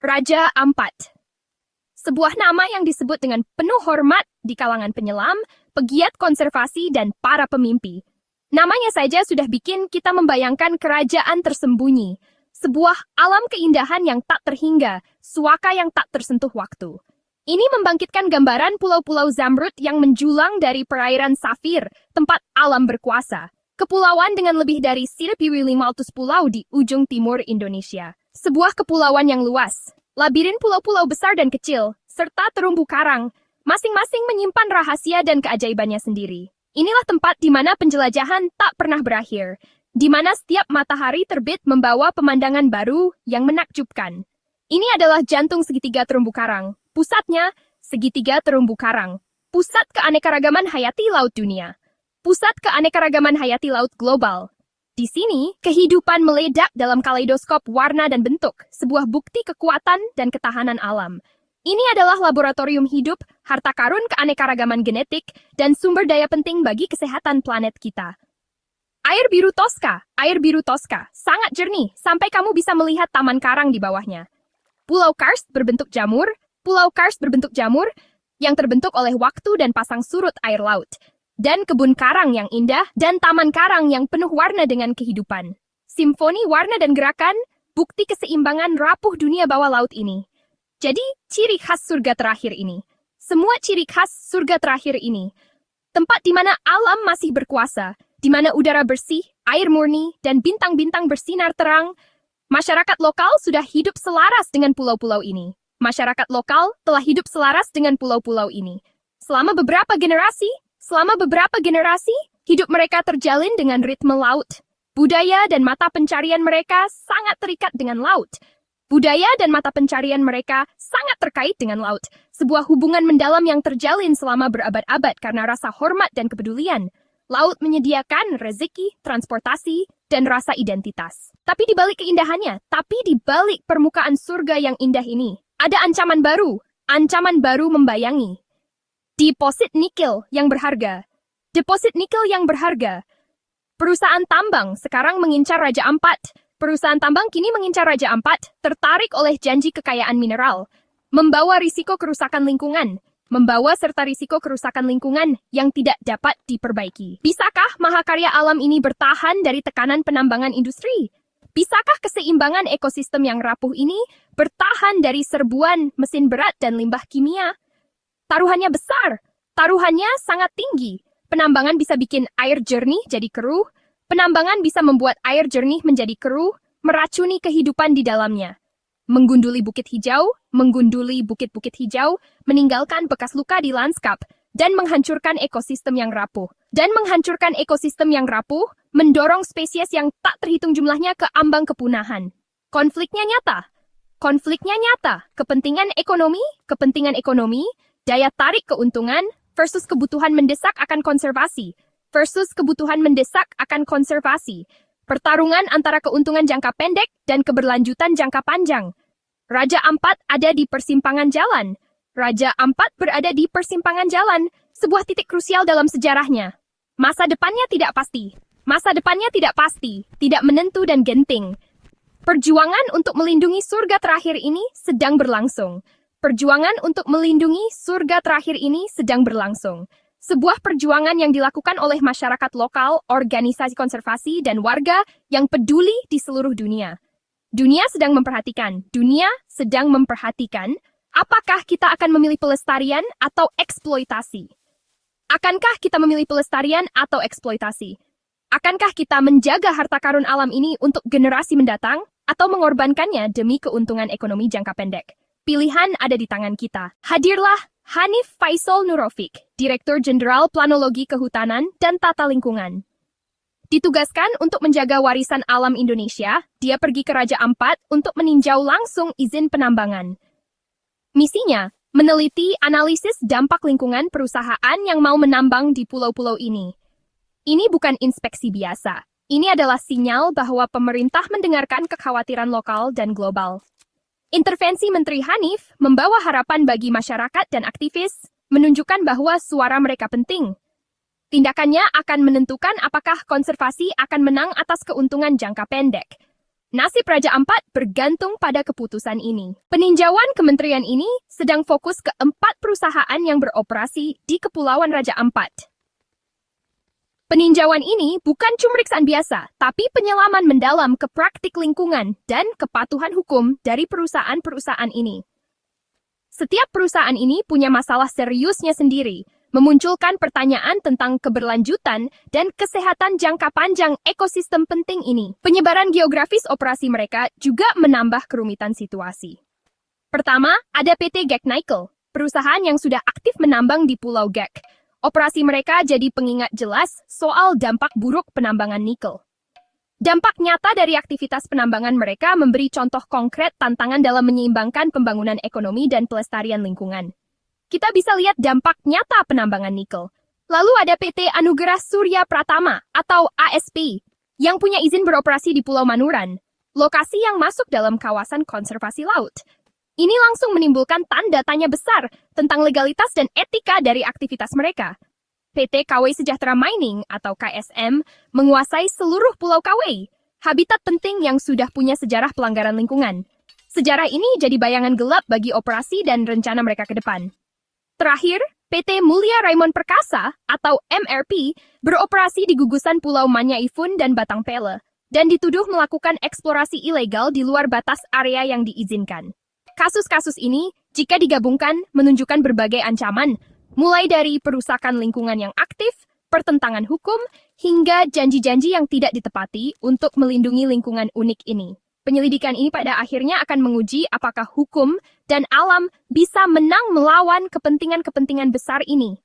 Raja Ampat. Sebuah nama yang disebut dengan penuh hormat di kalangan penyelam, pegiat konservasi, dan para pemimpi. Namanya saja sudah bikin kita membayangkan kerajaan tersembunyi, sebuah alam keindahan yang tak terhingga, suaka yang tak tersentuh waktu. Ini membangkitkan gambaran pulau-pulau Zamrud yang menjulang dari perairan Safir, tempat alam berkuasa. Kepulauan dengan lebih dari 1.500 pulau di ujung timur Indonesia. Sebuah kepulauan yang luas, labirin pulau-pulau besar dan kecil, serta terumbu karang, masing-masing menyimpan rahasia dan keajaibannya sendiri. Inilah tempat di mana penjelajahan tak pernah berakhir, di mana setiap matahari terbit membawa pemandangan baru yang menakjubkan. Ini adalah jantung segitiga terumbu karang, pusatnya segitiga terumbu karang, pusat keanekaragaman hayati laut dunia. Pusat keanekaragaman hayati laut global. Di sini, kehidupan meledak dalam kaleidoskop warna dan bentuk, sebuah bukti kekuatan dan ketahanan alam. Ini adalah laboratorium hidup, harta karun keanekaragaman genetik, dan sumber daya penting bagi kesehatan planet kita. Air biru Tosca, sangat jernih, sampai kamu bisa melihat taman karang di bawahnya. Pulau Karst berbentuk jamur, yang terbentuk oleh waktu dan pasang surut air laut. Dan kebun karang yang indah, dan taman karang yang penuh warna dengan kehidupan. Simfoni warna dan gerakan, bukti keseimbangan rapuh dunia bawah laut ini. Jadi, ciri khas surga terakhir ini. Semua ciri khas surga terakhir ini. Tempat di mana alam masih berkuasa, di mana udara bersih, air murni, dan bintang-bintang bersinar terang. Masyarakat lokal sudah hidup selaras dengan pulau-pulau ini. Masyarakat lokal telah hidup selaras dengan pulau-pulau ini. Selama beberapa generasi, hidup mereka terjalin dengan ritme laut. Budaya dan mata pencarian mereka sangat terikat dengan laut. Budaya dan mata pencarian mereka sangat terkait dengan laut. Sebuah hubungan mendalam yang terjalin selama berabad-abad karena rasa hormat dan kepedulian. Laut menyediakan rezeki, transportasi, dan rasa identitas. Tapi di balik keindahannya, di balik permukaan surga yang indah ini, ada ancaman baru membayangi. Deposit nikel yang berharga. Perusahaan tambang sekarang mengincar Raja Ampat. Perusahaan tambang kini mengincar Raja Ampat, tertarik oleh janji kekayaan mineral, membawa serta risiko kerusakan lingkungan yang tidak dapat diperbaiki. Bisakah mahakarya alam ini bertahan dari tekanan penambangan industri? Bisakah keseimbangan ekosistem yang rapuh ini bertahan dari serbuan mesin berat dan limbah kimia? Taruhannya besar, taruhannya sangat tinggi. Penambangan bisa bikin air jernih jadi keruh, penambangan bisa membuat air jernih menjadi keruh, meracuni kehidupan di dalamnya. Menggunduli bukit-bukit hijau, meninggalkan bekas luka di lanskap, dan menghancurkan ekosistem yang rapuh. Mendorong spesies yang tak terhitung jumlahnya ke ambang kepunahan. Konfliknya nyata. Kepentingan ekonomi, daya tarik keuntungan versus kebutuhan mendesak akan konservasi. Pertarungan antara keuntungan jangka pendek dan keberlanjutan jangka panjang. Raja Ampat ada di persimpangan jalan. Sebuah titik krusial dalam sejarahnya. Masa depannya tidak pasti, tidak menentu dan genting. Perjuangan untuk melindungi surga terakhir ini sedang berlangsung. Sebuah perjuangan yang dilakukan oleh masyarakat lokal, organisasi konservasi, dan warga yang peduli di seluruh dunia. Dunia sedang memperhatikan apakah kita akan memilih pelestarian atau eksploitasi. Akankah kita menjaga harta karun alam ini untuk generasi mendatang atau mengorbankannya demi keuntungan ekonomi jangka pendek? Pilihan ada di tangan kita. Hadirlah Hanif Faisal Nurofik, Direktur Jenderal Planologi Kehutanan dan Tata Lingkungan. Ditugaskan untuk menjaga warisan alam Indonesia, dia pergi ke Raja Ampat untuk meninjau langsung izin penambangan. Misinya, meneliti analisis dampak lingkungan perusahaan yang mau menambang di pulau-pulau ini. Ini bukan inspeksi biasa. Ini adalah sinyal bahwa pemerintah mendengarkan kekhawatiran lokal dan global. Intervensi Menteri Hanif membawa harapan bagi masyarakat dan aktivis, menunjukkan bahwa suara mereka penting. Tindakannya akan menentukan apakah konservasi akan menang atas keuntungan jangka pendek. Nasib Raja Ampat bergantung pada keputusan ini. Peninjauan kementerian ini sedang fokus ke 4 perusahaan yang beroperasi di Kepulauan Raja Ampat. Peninjauan ini bukan pemeriksaan biasa, tapi penyelaman mendalam ke praktik lingkungan dan kepatuhan hukum dari perusahaan-perusahaan ini. Setiap perusahaan ini punya masalah seriusnya sendiri, memunculkan pertanyaan tentang keberlanjutan dan kesehatan jangka panjang ekosistem penting ini. Penyebaran geografis operasi mereka juga menambah kerumitan situasi. Pertama, ada PT Gek Nickel, perusahaan yang sudah aktif menambang di Pulau Gek. Operasi mereka jadi pengingat jelas soal dampak buruk penambangan nikel. Dampak nyata dari aktivitas penambangan mereka memberi contoh konkret tantangan dalam menyeimbangkan pembangunan ekonomi dan pelestarian lingkungan. Kita bisa lihat dampak nyata penambangan nikel. Lalu ada PT Anugerah Surya Pratama atau ASP yang punya izin beroperasi di Pulau Manuran, lokasi yang masuk dalam kawasan konservasi laut. Ini langsung menimbulkan tanda tanya besar tentang legalitas dan etika dari aktivitas mereka. PT KW Sejahtera Mining atau KSM menguasai seluruh Pulau KW, habitat penting yang sudah punya sejarah pelanggaran lingkungan. Sejarah ini jadi bayangan gelap bagi operasi dan rencana mereka ke depan. Terakhir, PT Mulia Raimon Perkasa atau MRP beroperasi di gugusan Pulau Manyaifun dan Batang Pele dan dituduh melakukan eksplorasi ilegal di luar batas area yang diizinkan. Kasus-kasus ini, jika digabungkan, menunjukkan berbagai ancaman, mulai dari perusakan lingkungan yang aktif, pertentangan hukum, hingga janji-janji yang tidak ditepati untuk melindungi lingkungan unik ini. Penyelidikan ini pada akhirnya akan menguji apakah hukum dan alam bisa menang melawan kepentingan-kepentingan besar ini.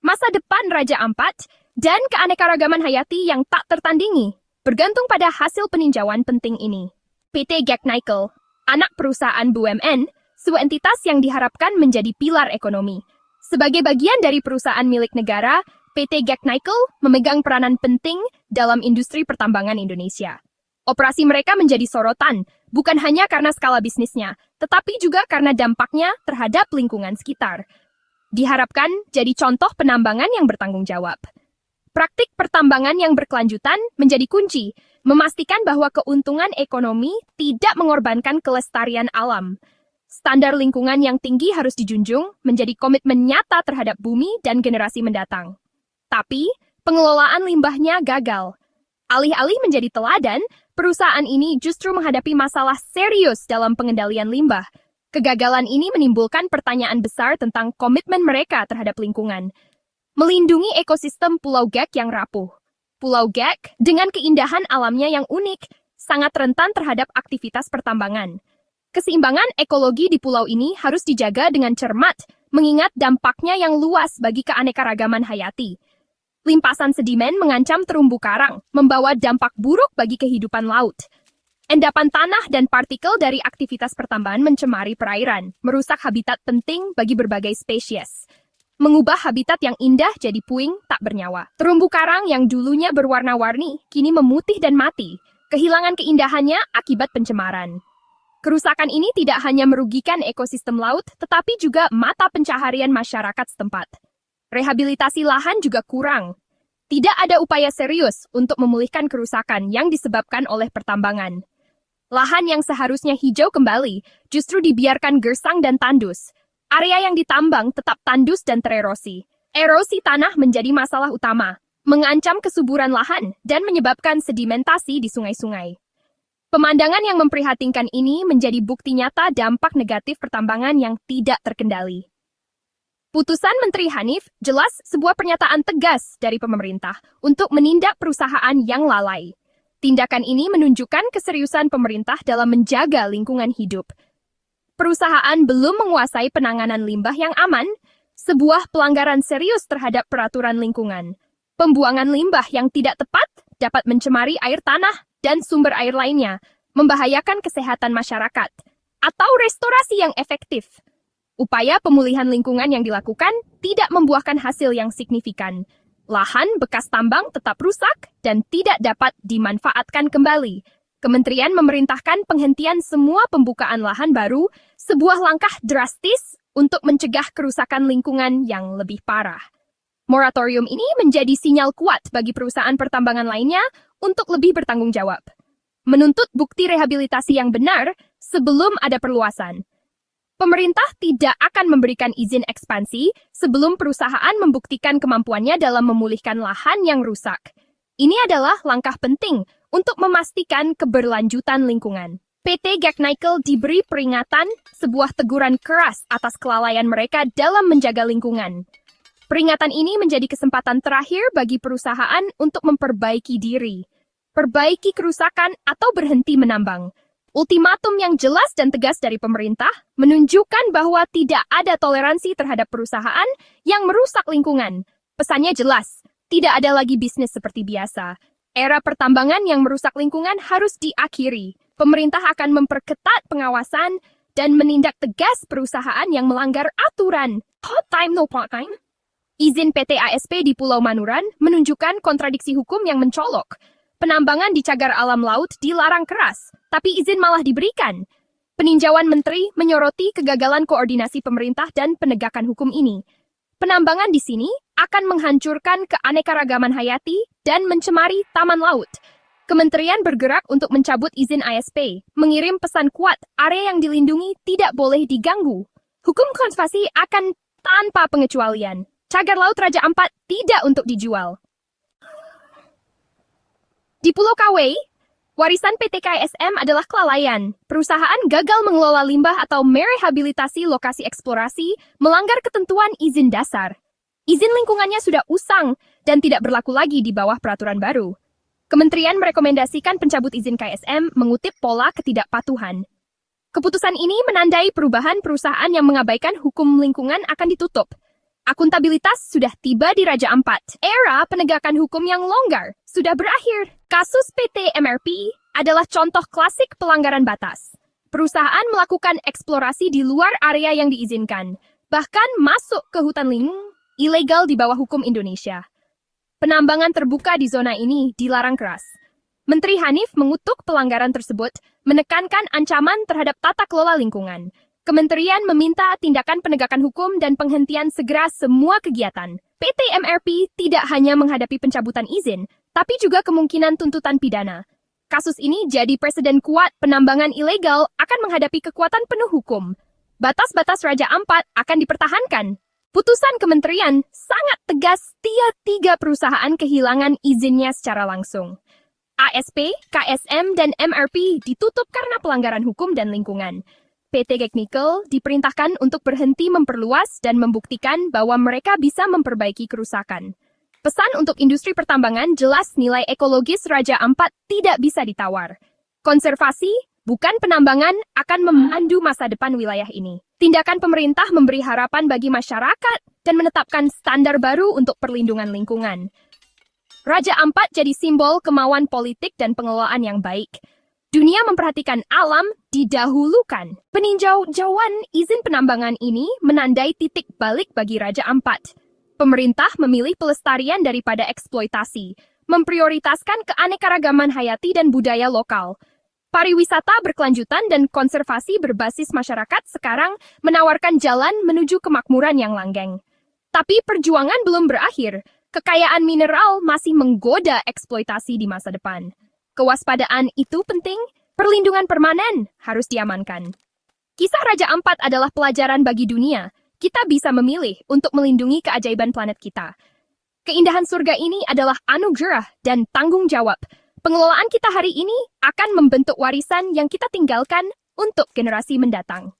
Masa depan Raja Ampat dan keanekaragaman hayati yang tak tertandingi bergantung pada hasil peninjauan penting ini. PT Gek Nickel, anak perusahaan BUMN, sebuah entitas yang diharapkan menjadi pilar ekonomi. Sebagai bagian dari perusahaan milik negara, PT Gek Nickel memegang peranan penting dalam industri pertambangan Indonesia. Operasi mereka menjadi sorotan, bukan hanya karena skala bisnisnya, tetapi juga karena dampaknya terhadap lingkungan sekitar. Diharapkan jadi contoh penambangan yang bertanggung jawab. Praktik pertambangan yang berkelanjutan menjadi kunci, memastikan bahwa keuntungan ekonomi tidak mengorbankan kelestarian alam. Standar lingkungan yang tinggi harus dijunjung menjadi komitmen nyata terhadap bumi dan generasi mendatang. Tapi, pengelolaan limbahnya gagal. Alih-alih menjadi teladan, perusahaan ini justru menghadapi masalah serius dalam pengendalian limbah. Kegagalan ini menimbulkan pertanyaan besar tentang komitmen mereka terhadap lingkungan. Melindungi ekosistem Pulau Gek yang rapuh. Pulau Gek, dengan keindahan alamnya yang unik, sangat rentan terhadap aktivitas pertambangan. Keseimbangan ekologi di pulau ini harus dijaga dengan cermat, mengingat dampaknya yang luas bagi keanekaragaman hayati. Limpasan sedimen mengancam terumbu karang, membawa dampak buruk bagi kehidupan laut. Endapan tanah dan partikel dari aktivitas pertambangan mencemari perairan, merusak habitat penting bagi berbagai spesies. Mengubah habitat yang indah jadi puing tak bernyawa. Terumbu karang yang dulunya berwarna-warni, kini memutih dan mati. Kehilangan keindahannya akibat pencemaran. Kerusakan ini tidak hanya merugikan ekosistem laut, tetapi juga mata pencaharian masyarakat setempat. Rehabilitasi lahan juga kurang. Tidak ada upaya serius untuk memulihkan kerusakan yang disebabkan oleh pertambangan. Lahan yang seharusnya hijau kembali justru dibiarkan gersang dan tandus. Area yang ditambang tetap tandus dan tererosi. Erosi tanah menjadi masalah utama, mengancam kesuburan lahan dan menyebabkan sedimentasi di sungai-sungai. Pemandangan yang memprihatinkan ini menjadi bukti nyata dampak negatif pertambangan yang tidak terkendali. Putusan Menteri Hanif jelas sebuah pernyataan tegas dari pemerintah untuk menindak perusahaan yang lalai. Tindakan ini menunjukkan keseriusan pemerintah dalam menjaga lingkungan hidup. Perusahaan belum menguasai penanganan limbah yang aman, sebuah pelanggaran serius terhadap peraturan lingkungan. Pembuangan limbah yang tidak tepat dapat mencemari air tanah dan sumber air lainnya, membahayakan kesehatan masyarakat, atau restorasi yang efektif. Upaya pemulihan lingkungan yang dilakukan tidak membuahkan hasil yang signifikan. Lahan bekas tambang tetap rusak dan tidak dapat dimanfaatkan kembali. Kementerian memerintahkan penghentian semua pembukaan lahan baru, sebuah langkah drastis untuk mencegah kerusakan lingkungan yang lebih parah. Moratorium ini menjadi sinyal kuat bagi perusahaan pertambangan lainnya untuk lebih bertanggung jawab. menuntut bukti rehabilitasi yang benar sebelum ada perluasan. Pemerintah tidak akan memberikan izin ekspansi sebelum perusahaan membuktikan kemampuannya dalam memulihkan lahan yang rusak. Ini adalah langkah penting untuk memastikan keberlanjutan lingkungan. PT Gek Nickel diberi peringatan, sebuah teguran keras atas kelalaian mereka dalam menjaga lingkungan. Peringatan ini menjadi kesempatan terakhir bagi perusahaan untuk memperbaiki diri, perbaiki kerusakan atau berhenti menambang. Ultimatum yang jelas dan tegas dari pemerintah menunjukkan bahwa tidak ada toleransi terhadap perusahaan yang merusak lingkungan. Pesannya jelas, tidak ada lagi bisnis seperti biasa. Era pertambangan yang merusak lingkungan harus diakhiri. Pemerintah akan memperketat pengawasan dan menindak tegas perusahaan yang melanggar aturan. Hot time, no part time. Izin PT ASP di Pulau Manuran menunjukkan kontradiksi hukum yang mencolok. Penambangan di cagar alam laut dilarang keras, tapi izin malah diberikan. Peninjauan menteri menyoroti kegagalan koordinasi pemerintah dan penegakan hukum ini. Penambangan di sini akan menghancurkan keanekaragaman hayati dan mencemari taman laut. Kementerian bergerak untuk mencabut izin ASP, mengirim pesan kuat area yang dilindungi tidak boleh diganggu. Hukum konservasi akan tanpa pengecualian. Cagar laut Raja Ampat tidak untuk dijual. Di Pulau Kawai, warisan PT KSM adalah kelalaian. Perusahaan gagal mengelola limbah atau merehabilitasi lokasi eksplorasi, melanggar ketentuan izin dasar. Izin lingkungannya sudah usang dan tidak berlaku lagi di bawah peraturan baru. Kementerian merekomendasikan pencabut izin KSM mengutip pola ketidakpatuhan. Keputusan ini menandai perubahan perusahaan yang mengabaikan hukum lingkungan akan ditutup. Akuntabilitas sudah tiba di Raja Ampat. Era penegakan hukum yang longgar sudah berakhir. Kasus PT MRP adalah contoh klasik pelanggaran batas. Perusahaan melakukan eksplorasi di luar area yang diizinkan, bahkan masuk ke hutan lindung ilegal di bawah hukum Indonesia. Penambangan terbuka di zona ini dilarang keras. Menteri Hanif mengutuk pelanggaran tersebut, menekankan ancaman terhadap tata kelola lingkungan. Kementerian meminta tindakan penegakan hukum dan penghentian segera semua kegiatan. PT MRP tidak hanya menghadapi pencabutan izin, tapi juga kemungkinan tuntutan pidana. Kasus ini jadi presiden kuat penambangan ilegal akan menghadapi kekuatan penuh hukum. Batas-batas Raja Ampat akan dipertahankan. Putusan kementerian sangat tegas tiga perusahaan kehilangan izinnya secara langsung. ASP, KSM, dan MRP ditutup karena pelanggaran hukum dan lingkungan. PT Gek Nickel diperintahkan untuk berhenti memperluas dan membuktikan bahwa mereka bisa memperbaiki kerusakan. Pesan untuk industri pertambangan jelas nilai ekologis Raja Ampat tidak bisa ditawar. Konservasi, bukan penambangan, akan memandu masa depan wilayah ini. Tindakan pemerintah memberi harapan bagi masyarakat dan menetapkan standar baru untuk perlindungan lingkungan. Raja Ampat jadi simbol kemauan politik dan pengelolaan yang baik. Dunia memperhatikan alam didahulukan. Peninjauan izin penambangan ini menandai titik balik bagi Raja Ampat. Pemerintah memilih pelestarian daripada eksploitasi, memprioritaskan keanekaragaman hayati dan budaya lokal. Pariwisata berkelanjutan dan konservasi berbasis masyarakat sekarang menawarkan jalan menuju kemakmuran yang langgeng. Tapi perjuangan belum berakhir. Kekayaan mineral masih menggoda eksploitasi di masa depan. Kewaspadaan itu penting, perlindungan permanen harus diamankan. Kisah Raja Ampat adalah pelajaran bagi dunia. Kita bisa memilih untuk melindungi keajaiban planet kita. Keindahan surga ini adalah anugerah dan tanggung jawab. Pengelolaan kita hari ini akan membentuk warisan yang kita tinggalkan untuk generasi mendatang.